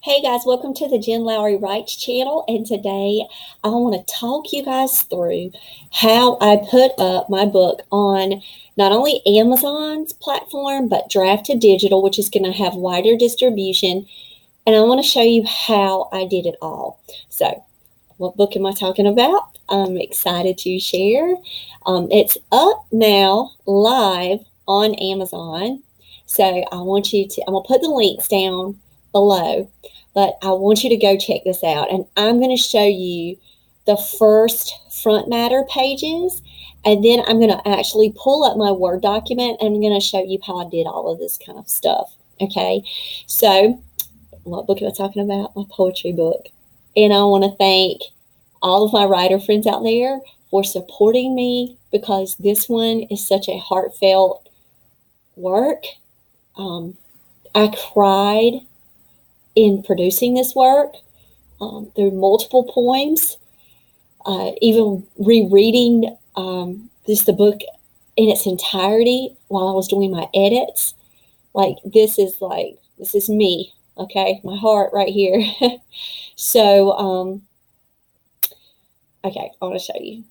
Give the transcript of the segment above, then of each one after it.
Hey guys, welcome to the Jen Lowry Writes channel, and today I want to talk you guys through how I put up my book on not only Amazon's platform, but Draft to Digital, which is going to have wider distribution, and I want to show you how I did it all. So, what book am I talking about? I'm excited to share. It's up now, live on Amazon. So I'm going to put the links down below, but I want you to go check this out. And I'm going to show you the first front matter pages, and then I'm going to actually pull up my Word document and I'm going to show you how I did all of this kind of stuff. Okay, so what book am I talking about? My poetry book. And I want to thank all of my writer friends out there for supporting me, because this one is such a heartfelt work. I cried in producing this work through multiple poems, even rereading the book in its entirety while I was doing my edits. This is me, okay? My heart right here. So, okay, I want to show you.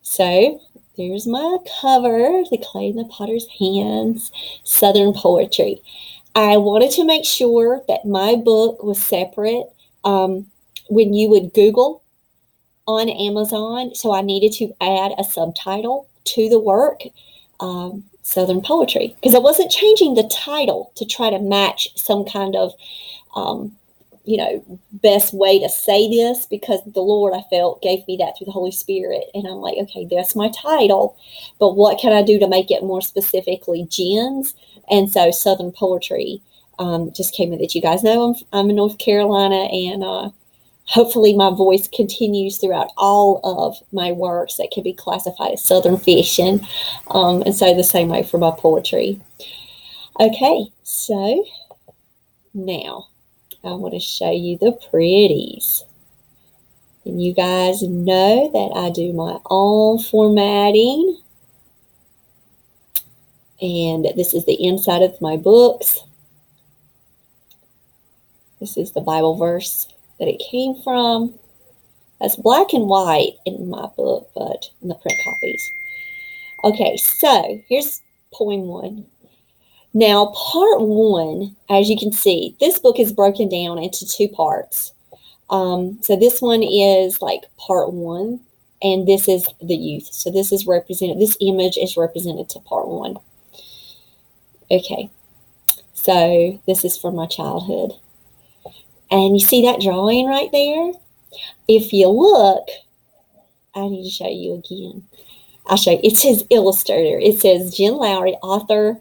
So, there's my cover, The Clay in the Potter's Hands, Southern Poetry. I wanted to make sure that my book was separate when you would Google on Amazon, so I needed to add a subtitle to the work, Southern Poetry, because I wasn't changing the title to try to match some kind of best way to say this, because the Lord, I felt, gave me that through the Holy Spirit. And I'm like, okay, that's my title, but what can I do to make it more specifically Jen's? And so Southern Poetry just came in. That you guys know I'm in North Carolina, and hopefully my voice continues throughout all of my works that can be classified as Southern fiction. And so the same way for my poetry. Okay, so now I want to show you the pretties. And you guys know that I do my own formatting. And this is the inside of my books. This is the Bible verse that it came from. That's black and white in my book, but in the print copies. Okay, so here's poem 1. Now, part 1, as you can see, this book is broken down into 2 parts. So this one is like part 1, and this is the youth. So this image is represented to part 1. Okay, so this is from my childhood. And you see that drawing right there? If you look, I need to show you again. I'll show you. It says illustrator. It says Jen Lowry, author,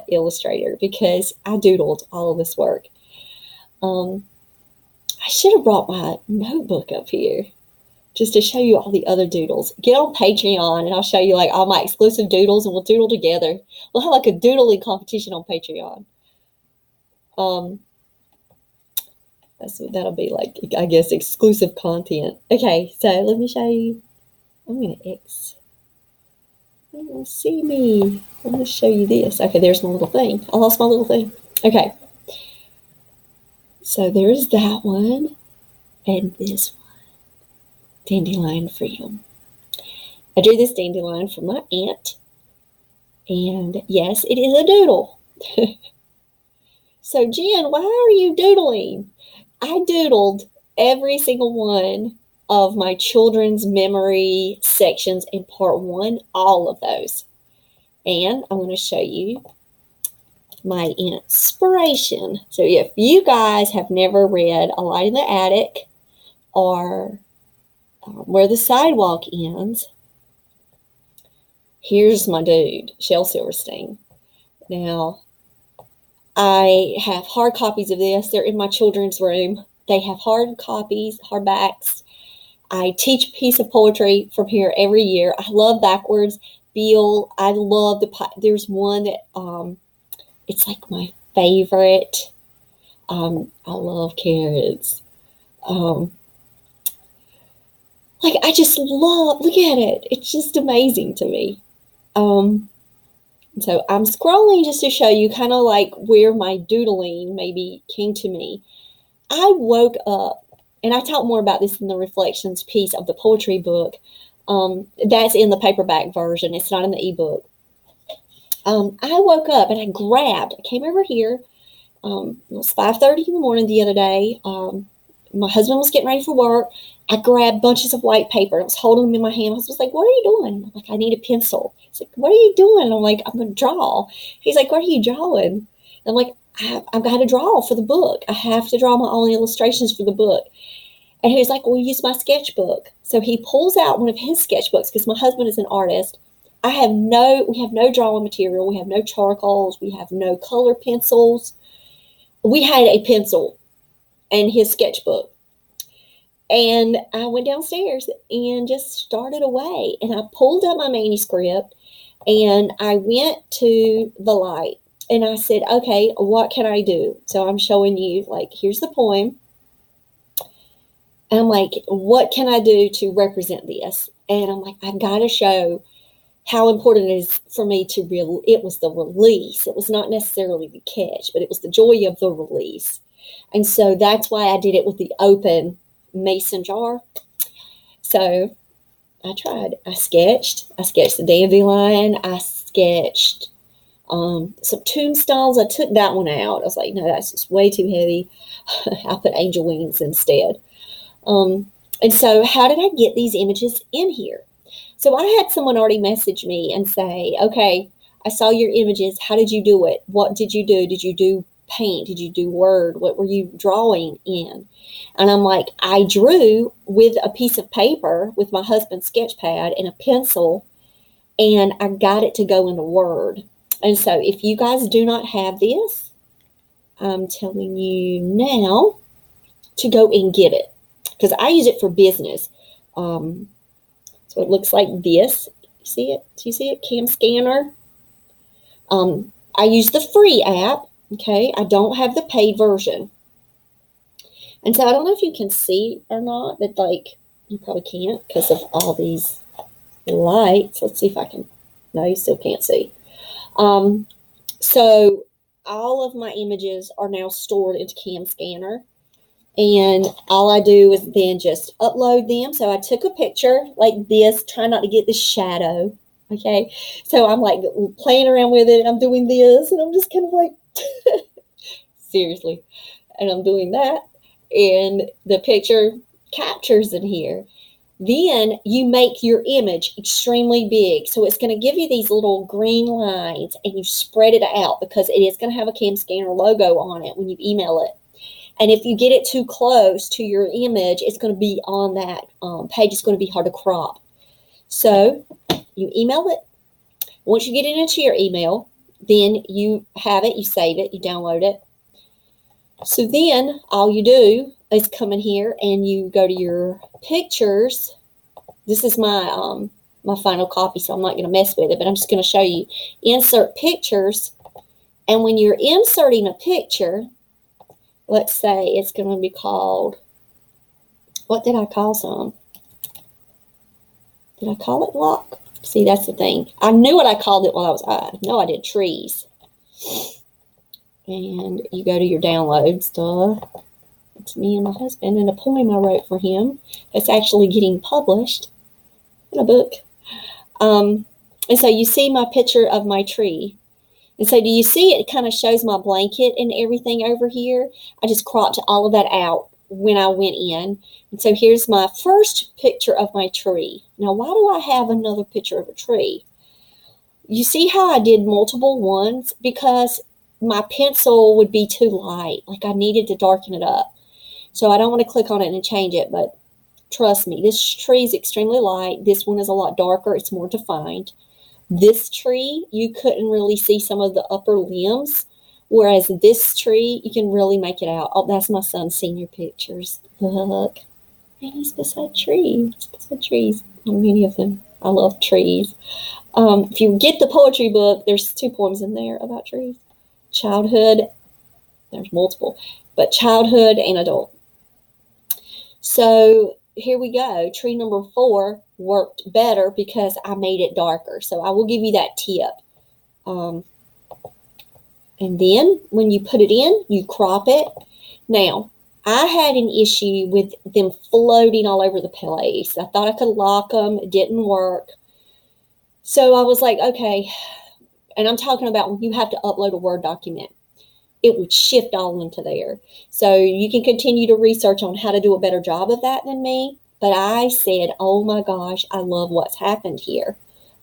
illustrator, because I doodled all of this work. I should have brought my notebook up here just to show you all the other doodles. Get on Patreon and I'll show you all my exclusive doodles, and we'll doodle together. We'll have a doodling competition on Patreon. That'll be I guess, exclusive content. Okay, so let me show you. I'm going to X. You don't see me. I'm going to show you this. Okay, there's my little thing. I lost my little thing. Okay. So there's that one and this one. Dandelion Freedom. I drew this dandelion for my aunt. And yes, it is a doodle. So Jen, why are you doodling? I doodled every single one of my children's memory sections in part 1, all of those. And I'm going to show you my inspiration. So if you guys have never read A Light in the Attic or Where the Sidewalk Ends, here's my dude, Shel Silverstein. Now, I have hard copies of this. They're in my children's room. They have hard copies, hardbacks. I teach a piece of poetry from here every year. I love Backwards. Bill, I love there's one that, it's like my favorite. I love carrots. I just look at it. It's just amazing to me. So I'm scrolling just to show you kind of where my doodling maybe came to me. I woke up, and I talk more about this in the reflections piece of the poetry book. That's in the paperback version. It's not in the ebook. I woke up and I came over here. It was 5:30 in the morning the other day. My husband was getting ready for work. I grabbed bunches of white paper. I was holding them in my hand. I was like, "What are you doing?" I'm like, "I need a pencil." He's like, "What are you doing?" I'm like, "I'm going to draw." He's like, "What are you drawing?" And I'm like, I've got to draw for the book. I have to draw my own illustrations for the book. And he was like, "Well, use my sketchbook." So he pulls out one of his sketchbooks because my husband is an artist. We have no drawing material. We have no charcoals. We have no color pencils. We had a pencil and his sketchbook. And I went downstairs and just started away. And I pulled up my manuscript and I went to the light and I said, "Okay, what can I do?" So I'm showing you, like, here's the poem. And I'm like, "What can I do to represent this?" And I'm like, "I've got to show how important it is for me to it was the release. It was not necessarily the catch, but it was the joy of the release." And so that's why I did it with the open mason jar. So I tried. I sketched the dandelion. I sketched some tombstones. I took that one out. I was like, no, that's just way too heavy. I put angel wings instead. And so how did I get these images in here? So I had someone already message me and say, "Okay, I saw your images. How did you do it? What did you do? Did you do paint? Did you do word? What were you drawing in?" And I'm like, "I drew with a piece of paper with my husband's sketch pad and a pencil, and I got it to go into Word." And so if you guys do not have this, I'm telling you now to go and get it, because I use it for business. So it looks like this. You see it? Do you see it? Cam Scanner. I use the free app. Okay, I don't have the paid version. And so I don't know if you can see or not, but like you probably can't because of all these lights. Let's see if I can. No, you still can't see. So all of my images are now stored into Cam Scanner. And all I do is then just upload them. So I took a picture like this, trying not to get the shadow. Okay. So I'm like playing around with it. I'm doing this and I'm just kind of like, seriously. And I'm doing that. And the picture captures in here. Then you make your image extremely big. So it's going to give you these little green lines and you spread it out because it is going to have a Cam Scanner logo on it when you email it. And if you get it too close to your image, it's going to be on that page. It's going to be hard to crop. So you email it. Once you get it into your email, then you have it, you save it, you download it. So then all you do is come in here and you go to your pictures. This is my my final copy, so I'm not going to mess with it, but I'm just going to show you. Insert pictures. And when you're inserting a picture, let's say it's going to be called, what did I call some? Did I call it block? See, that's the thing. I knew what I called it while I know I did trees. And you go to your downloads, duh. It's me and my husband and a poem I wrote for him. It's actually getting published in a book. And so you see my picture of my tree. And so do you see it kind of shows my blanket and everything over here? I just cropped all of that out when I went in. And so here's my first picture of my tree. Now, why do I have another picture of a tree? You see how I did multiple ones? Because my pencil would be too light. Like I needed to darken it up. So I don't want to click on it and change it, but trust me, this tree is extremely light. This one is a lot darker. It's more defined. This tree, you couldn't really see some of the upper limbs, whereas this tree, you can really make it out. Oh, that's my son's senior pictures. Look. And he's beside trees. Beside trees. Many of them. I love trees. If you get the poetry book, there's 2 poems in there about trees. Childhood. There's multiple. But childhood and adult. So here we go. Tree number 4 worked better because I made it darker. So I will give you that tip. And then when you put it in, you crop it. Now, I had an issue with them floating all over the place. I thought I could lock them. It didn't work. So I was like, okay. And I'm talking about when you have to upload a Word document, it would shift all into there. So you can continue to research on how to do a better job of that than me. But I said, oh my gosh, I love what's happened here,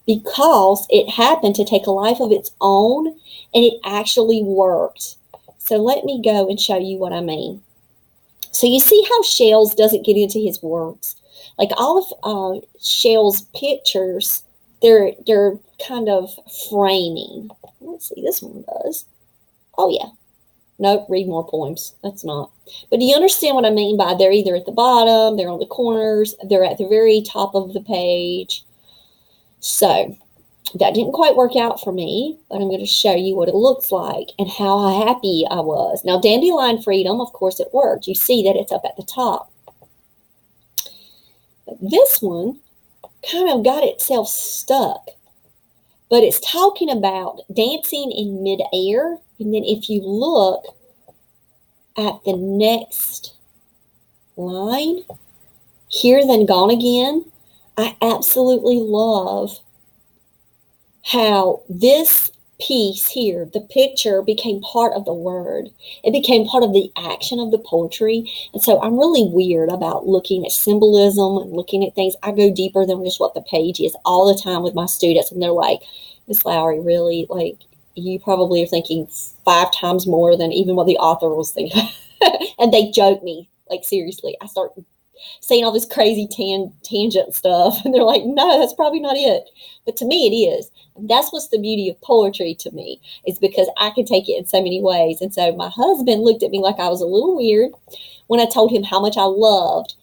because it happened to take a life of its own and it actually worked. So let me go and show you what I mean. So you see how Shells doesn't get into his words. Like all of Shell's pictures, they're kind of framing. Let's see, this one does. Oh yeah. Nope, read more poems. That's not. But do you understand what I mean by they're either at the bottom, they're on the corners, they're at the very top of the page. So that didn't quite work out for me, but I'm going to show you what it looks like and how happy I was. Now, Dandelion Freedom, of course, it worked. You see that it's up at the top. But this one kind of got itself stuck. But it's talking about dancing in midair. And then if you look at the next line, Here Then Gone Again, I absolutely love how this piece here, the picture, became part of the word. It became part of the action of the poetry. And so I'm really weird about looking at symbolism and looking at things. I go deeper than just what the page is all the time with my students. And they're like, Miss Lowry, really? Like, you probably are thinking 5 times more than even what the author was thinking. And they joke me, like, seriously. I start saying all this crazy tangent stuff. And they're like, no, that's probably not it. But to me, it is. And that's what's the beauty of poetry to me, is because I can take it in so many ways. And so my husband looked at me like I was a little weird when I told him how much I loved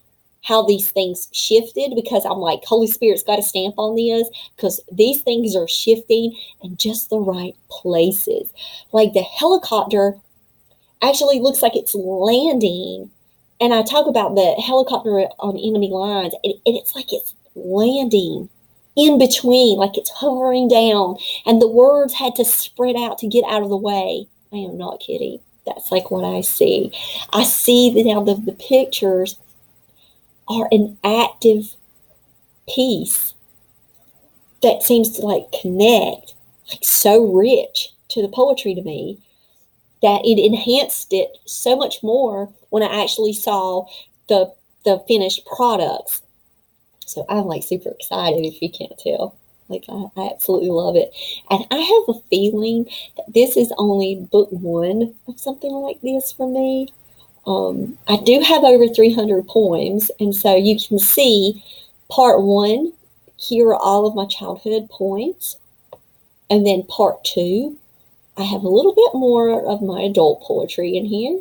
how these things shifted, because I'm like, Holy Spirit's got a stamp on this, because these things are shifting in just the right places. Like the helicopter actually looks like it's landing. And I talk about the helicopter on enemy lines, and it's like it's landing in between, like it's hovering down, and the words had to spread out to get out of the way. I am not kidding. That's like what I see. I see that now the pictures are an active piece that seems to like connect, like so rich to the poetry to me, that it enhanced it so much more when I actually saw the finished products. So I'm like super excited, if you can't tell. Like I absolutely love it. And I have a feeling that this is only book 1 of something like this for me. I do have over 300 poems, and so you can see part 1, here are all of my childhood poems. And then part 2, I have a little bit more of my adult poetry in here.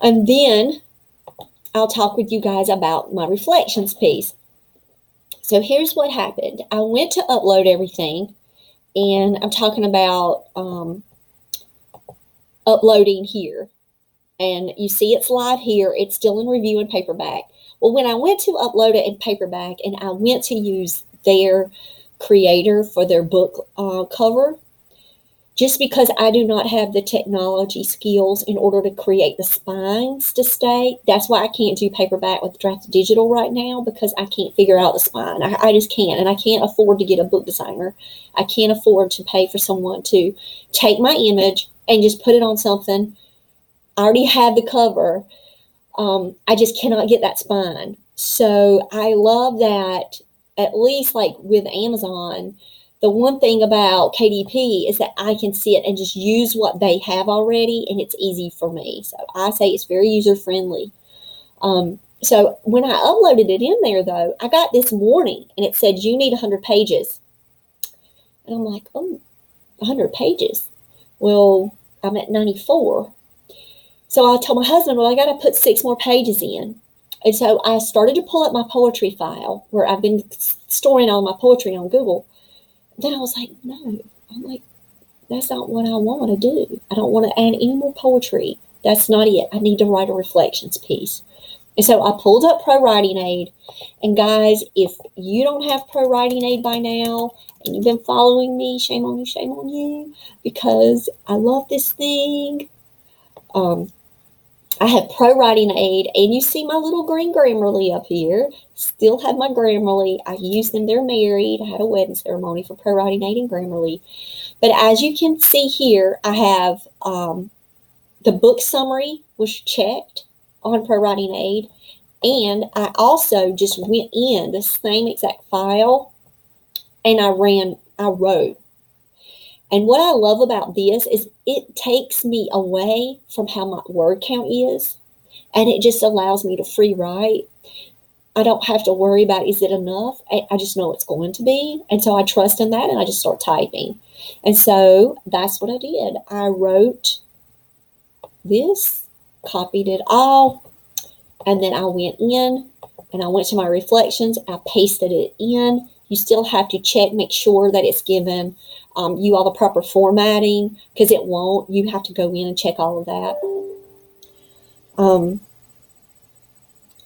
And then I'll talk with you guys about my reflections piece. So here's what happened. I went to upload everything, and I'm talking about uploading here. And you see it's live here. It's still in review in paperback. Well, when I went to upload it in paperback and I went to use their creator for their book cover, just because I do not have the technology skills in order to create the spines to stay, that's why I can't do paperback with draft digital right now, because I can't figure out the spine. I just can't, and I can't afford to get a book designer. I can't afford to pay for someone to take my image and just put it on something. I already have the cover. I just cannot get that spine. So I love that, at least like with Amazon, the one thing about KDP is that I can sit and just use what they have already, and it's easy for me. So I say it's very user-friendly. So when I uploaded it in there, though, I got this warning, and it said, you need 100 pages. And I'm like, oh, 100 pages? Well, I'm at 94. So I told my husband, well, I got to put 6 more pages in. And so I started to pull up my poetry file where I've been storing all my poetry on Google. Then I was like, no. I'm like, that's not what I want to do. I don't want to add any more poetry. That's not it. I need to write a reflections piece. And so I pulled up Pro Writing Aid. And guys, if you don't have Pro Writing Aid by now, and you've been following me, shame on you, because I love this thing. I have Pro Writing Aid, and you see my little green Grammarly up here. Still have my Grammarly. I use them. They're married. I had a wedding ceremony for Pro Writing Aid and Grammarly. But as you can see here, I have the book summary was checked on Pro Writing Aid. And I also just went in the same exact file and I wrote. And what I love about this is it takes me away from how my word count is, and it just allows me to free write. I don't have to worry about, is it enough? I just know it's going to be. And so I trust in that and I just start typing. And so that's what I did. I wrote this, copied it all, and then I went in and I went to my reflections. I pasted it in. You still have to check, make sure that it's given you all the proper formatting, because it won't. You have to go in and check all of that.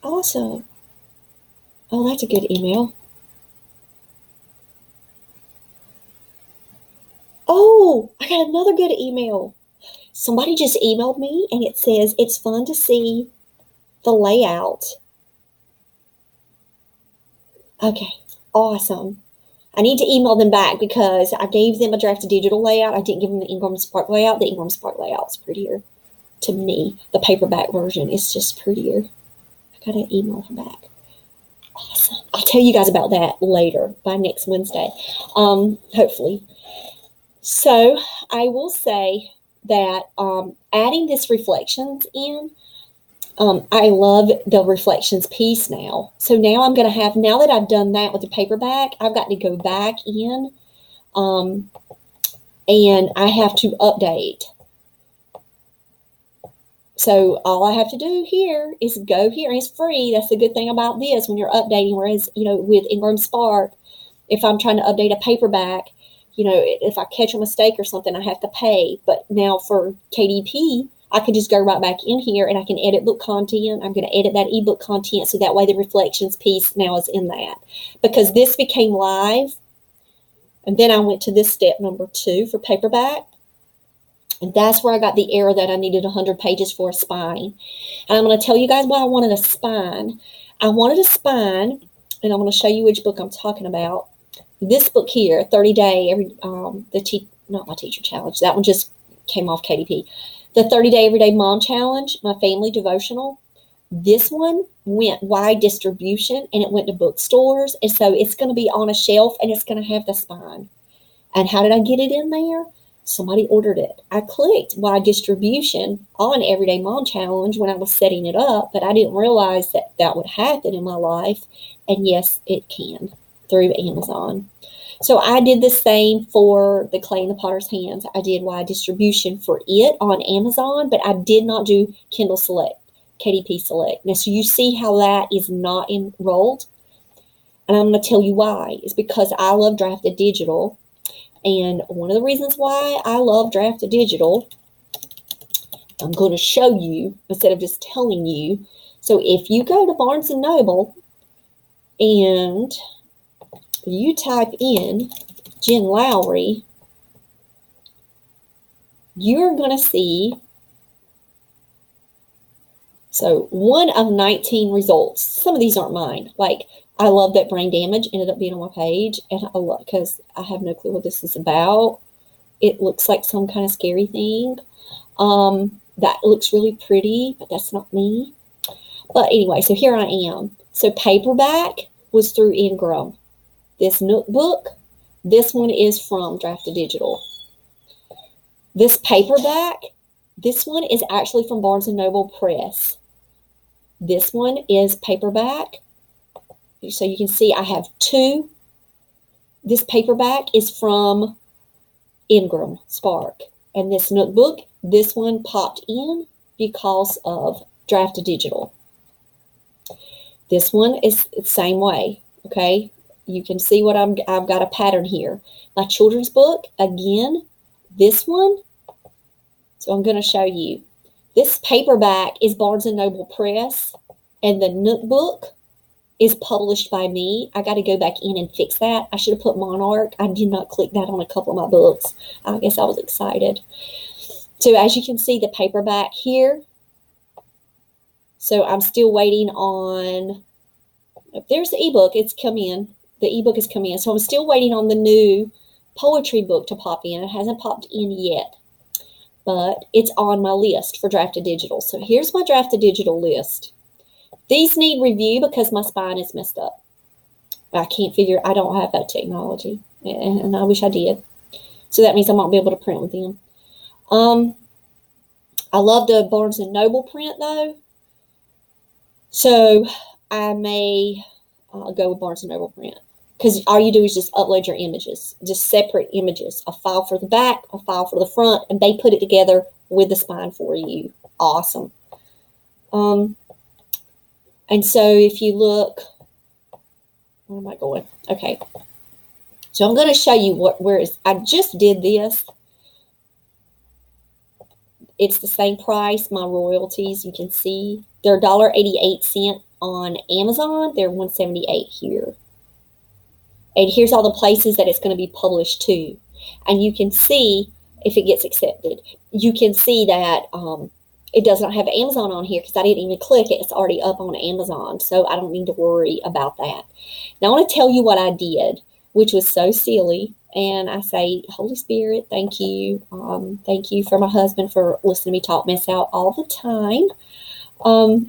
Also, oh, that's a good email. Oh, I got another good email. Somebody just emailed me and it says it's fun to see the layout. Okay, awesome. I need to email them back because I gave them a drafted digital layout. I didn't give them the Ingram Spark layout. The Ingram Spark layout is prettier to me. The paperback version is just prettier. I got to email them back. Awesome. I'll tell you guys about that later by next Wednesday, hopefully. So I will say that adding this reflections in, I love the reflections piece now. So now I'm going to have, now that I've done that with the paperback, I've got to go back in and I have to update. So all I have to do here is go here. It's free. That's the good thing about this when you're updating. Whereas, with Ingram Spark, if I'm trying to update a paperback, if I catch a mistake or something, I have to pay. But now for KDP, I can just go right back in here and I can edit book content. I'm going to edit that ebook content so that way the reflections piece now is in that. Because this became live, and then I went to this step number 2 for paperback. And that's where I got the error that I needed 100 pages for a spine. And I'm going to tell you guys why I wanted a spine. I wanted a spine, and I'm going to show you which book I'm talking about. This book here, 30-day, not my teacher challenge. That one just came off KDP. The 30-day Everyday Mom Challenge, my family devotional. This one went wide distribution, and it went to bookstores. And so it's going to be on a shelf, and it's going to have the spine. And how did I get it in there? Somebody ordered it. I clicked wide distribution on Everyday Mom Challenge when I was setting it up, but I didn't realize that that would happen in my life. And yes, it can through Amazon. So I did the same for the Clay in the Potter's Hands. I did wide distribution for it on Amazon, but I did not do Kindle Select, KDP Select. Now, so you see how that is not enrolled. And I'm going to tell you why. It's because I love drafted digital. And one of the reasons why I love drafted digital, I'm going to show you instead of just telling you. So if you go to Barnes & Noble and you type in Jen Lowry, you're going to see, so 1 of 19 results. Some of these aren't mine. Like, I love that brain damage ended up being on my page, and I love, because I have no clue what this is about. It looks like some kind of scary thing. That looks really pretty, but that's not me. But anyway, so here I am. So paperback was through Ingram. This Nookbook, this one is from Drafted Digital. This paperback, this one is actually from Barnes & Noble Press. This one is paperback. So you can see I have 2. This paperback is from Ingram Spark. And this Nookbook, this one popped in because of Drafted Digital. This one is the same way, okay? You can see what I've got a pattern here. My children's book, again, this one. So I'm going to show you. This paperback is Barnes & Noble Press, and the Nookbook is published by me. I got to go back in and fix that. I should have put Monarch. I did not click that on a couple of my books. I guess I was excited. So as you can see, the paperback here, So I'm still waiting on, there's the ebook. It's come in. The ebook has come in. So I'm still waiting on the new poetry book to pop in. It hasn't popped in yet, but it's on my list for Drafted Digital. So here's my Drafted Digital list. These need review because my spine is messed up. I don't have that technology, and I wish I did. So that means I won't be able to print with them. I love the Barnes & Noble print, though. So I may go with Barnes & Noble print. Because all you do is just upload your images, just separate images, a file for the back, a file for the front, and they put it together with the spine for you. Awesome. And so if you look, where am I going? Okay. So I'm going to show you I just did this. It's the same price, my royalties, you can see. They're $1.88 on Amazon. They're $1.78 here. And here's all the places that it's going to be published to. And you can see if it gets accepted. You can see that it does not have Amazon on here because I didn't even click it. It's already up on Amazon, so I don't need to worry about that. Now I want to tell you what I did, which was so silly. And I say, Holy Spirit, thank you. Thank you for my husband for listening to me talk mess out all the time.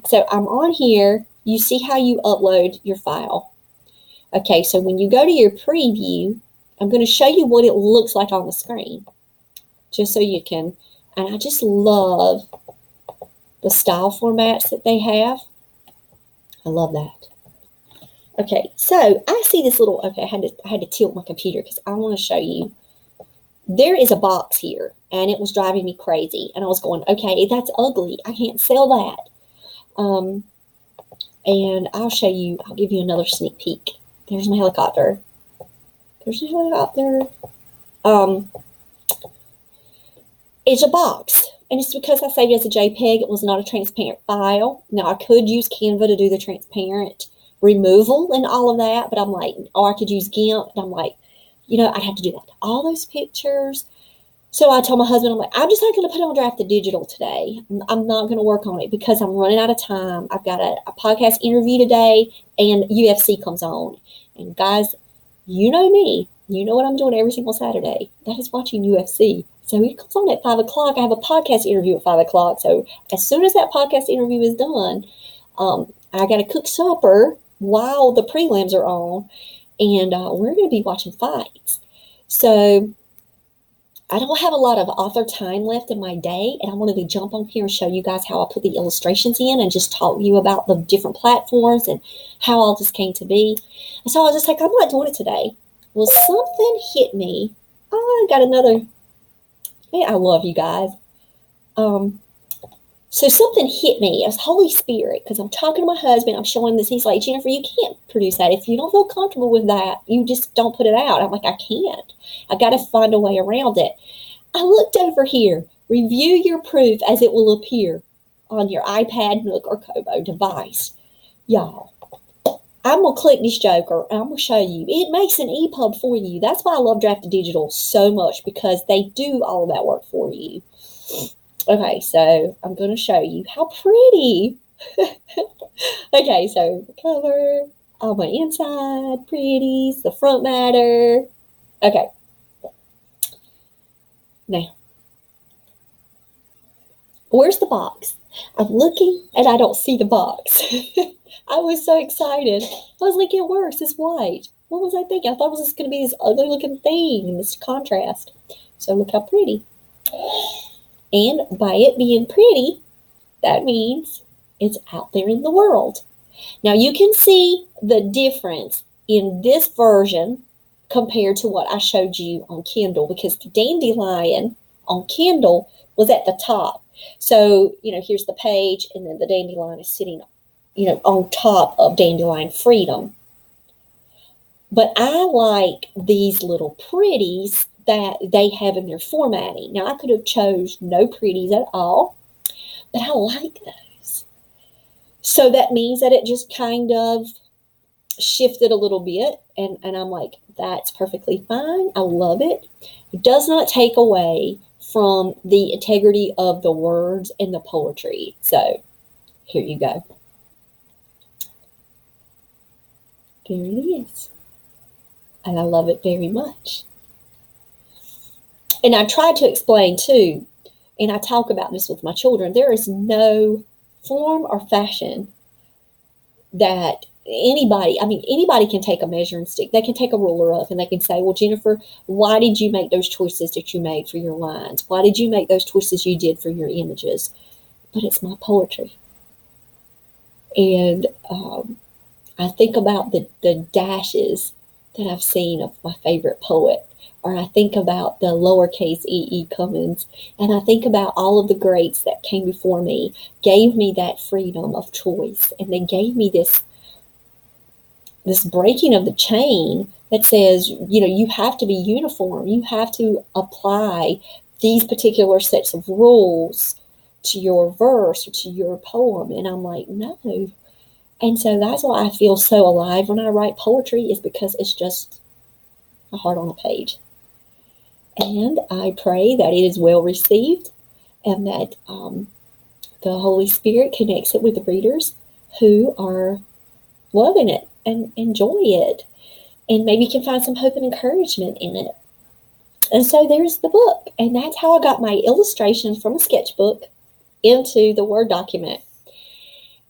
So I'm on here. You see how you upload your file. Okay, so when you go to your preview, I'm going to show you what it looks like on the screen, just so you can, and I just love the style formats that they have. I love that. Okay, so I see this little, okay, I had to tilt my computer because I want to show you. There is a box here, and it was driving me crazy, and I was going, okay, that's ugly. I can't sell that. And I'll show you, I'll give you another sneak peek. There's my helicopter. There's a helicopter. It's a box. And it's because I saved it as a JPEG. It was not a transparent file. Now, I could use Canva to do the transparent removal and all of that. But I'm like, or I could use GIMP. And I'm like, I'd have to do that. All those pictures. So I told my husband, I'm like, I'm just not going to put on Drafted Digital today. I'm not going to work on it because I'm running out of time. I've got a podcast interview today and UFC comes on. And guys, you know me. You know what I'm doing every single Saturday. That is watching UFC. So it comes on at 5 o'clock. I have a podcast interview at 5 o'clock. So as soon as that podcast interview is done, I got to cook supper while the prelims are on. And we're going to be watching fights. So I don't have a lot of author time left in my day, and I wanted to jump on here and show you guys how I put the illustrations in and just talk to you about the different platforms and how all this came to be. And so I was just like, I'm not doing it today. Well, something hit me. Oh, I got another. Man, I love you guys. So something hit me as Holy Spirit, because I'm talking to my husband. I'm showing this. He's like, Jennifer, you can't produce that. If you don't feel comfortable with that, you just don't put it out. I'm like, I can't. I got to find a way around it. I looked over here. Review your proof as it will appear on your iPad, Nook, or Kobo device. Y'all, I'm going to click this joker, and I'm going to show you. It makes an EPUB for you. That's why I love Drafted Digital so much, because they do all of that work for you. Okay, so I'm going to show you how pretty. Okay, so the cover, all my inside pretties, the front matter. Okay. Now, where's the box? I'm looking and I don't see the box. I was so excited. I was like, it works. It's white. What was I thinking? I thought it was just going to be this ugly looking thing and this contrast. So look how pretty. And by it being pretty, that means it's out there in the world. Now you can see the difference in this version compared to what I showed you on Kindle, because the dandelion on Kindle was at the top. So, here's the page, and then the dandelion is sitting, on top of Dandelion Freedom. But I like these little pretties that they have in their formatting. Now, I could have chose no pretties at all, but I like those. So that means that it just kind of shifted a little bit, and I'm like, that's perfectly fine. I love it. It does not take away from the integrity of the words and the poetry. So Here you go. There it is. And I love it very much. And I tried to explain too, and I talk about this with my children, there is no form or fashion that anybody can take a measuring stick. They can take a ruler up and they can say, well, Jennifer, why did you make those choices that you made for your lines? Why did you make those choices you did for your images? But it's my poetry. And I think about the dashes that I've seen of my favorite poet, or I think about the lowercase E.E. Cummins, and I think about all of the greats that came before me, gave me that freedom of choice, and they gave me this breaking of the chain that says, you have to be uniform. You have to apply these particular sets of rules to your verse or to your poem. And I'm like, no. And so that's why I feel so alive when I write poetry, is because it's just a heart on a page. And I pray that it is well received and that the Holy Spirit connects it with the readers who are loving it and enjoy it, and maybe can find some hope and encouragement in it. And so there's the book, and that's how I got my illustrations from a sketchbook into the Word document.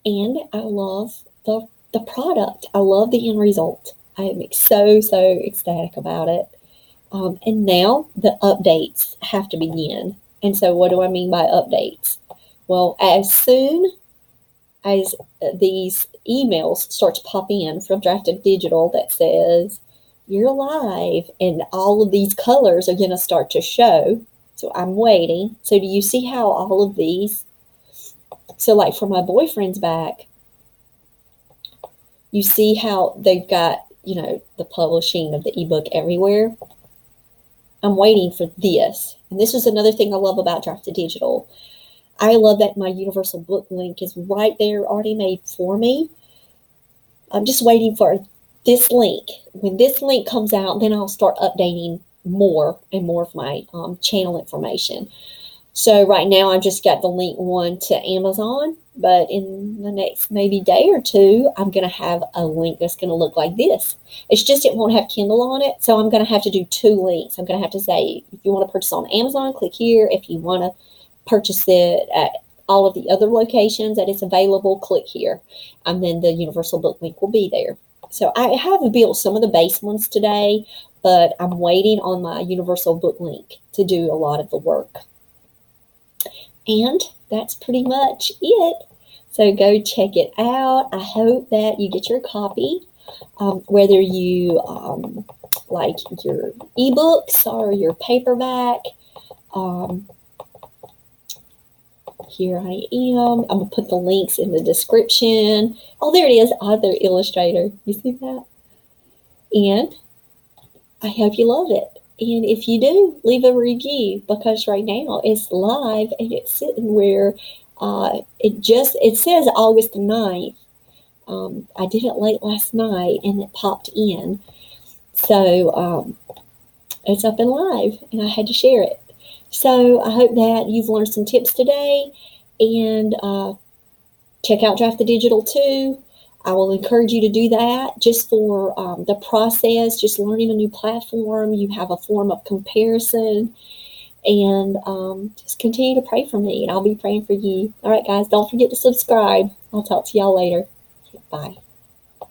And I love the product. I love the end result. I am so ecstatic about it. And now the updates have to begin. And so what do I mean by updates? Well, as soon as these emails start to pop in from Drafted Digital that says, you're live, and all of these colors are going to start to show. So I'm waiting. So do you see how all of these, so like for my boyfriend's back, you see how they've got, the publishing of the ebook everywhere? I'm waiting for this. And this is another thing I love about Drafted Digital. I love that my universal book link is right there, already made for me. I'm just waiting for this link. When this link comes out, then I'll start updating more and more of my channel information. So right now, I've just got the link one to Amazon, but in the next maybe day or two, I'm going to have a link that's going to look like this. It's just it won't have Kindle on it, so I'm going to have to do two links. I'm going to have to say, if you want to purchase on Amazon, click here. If you want to purchase it at all of the other locations that it's available, click here. And then the universal book link will be there. So I have built some of the base ones today, but I'm waiting on my universal book link to do a lot of the work. And that's pretty much it. So go check it out. I hope that you get your copy, whether you like your ebooks or your paperback. Here I am. I'm going to put the links in the description. Oh, there it is, Author Illustrator. You see that? And I hope you love it. And if you do, leave a review, because right now it's live and it's sitting where it says August 9th. I did it late last night and it popped in. So it's up and live and I had to share it. So I hope that you've learned some tips today, and check out Drafted Digital too. I will encourage you to do that just for the process, just learning a new platform. You have a form of comparison, and just continue to pray for me, and I'll be praying for you. All right, guys, don't forget to subscribe. I'll talk to y'all later. Bye.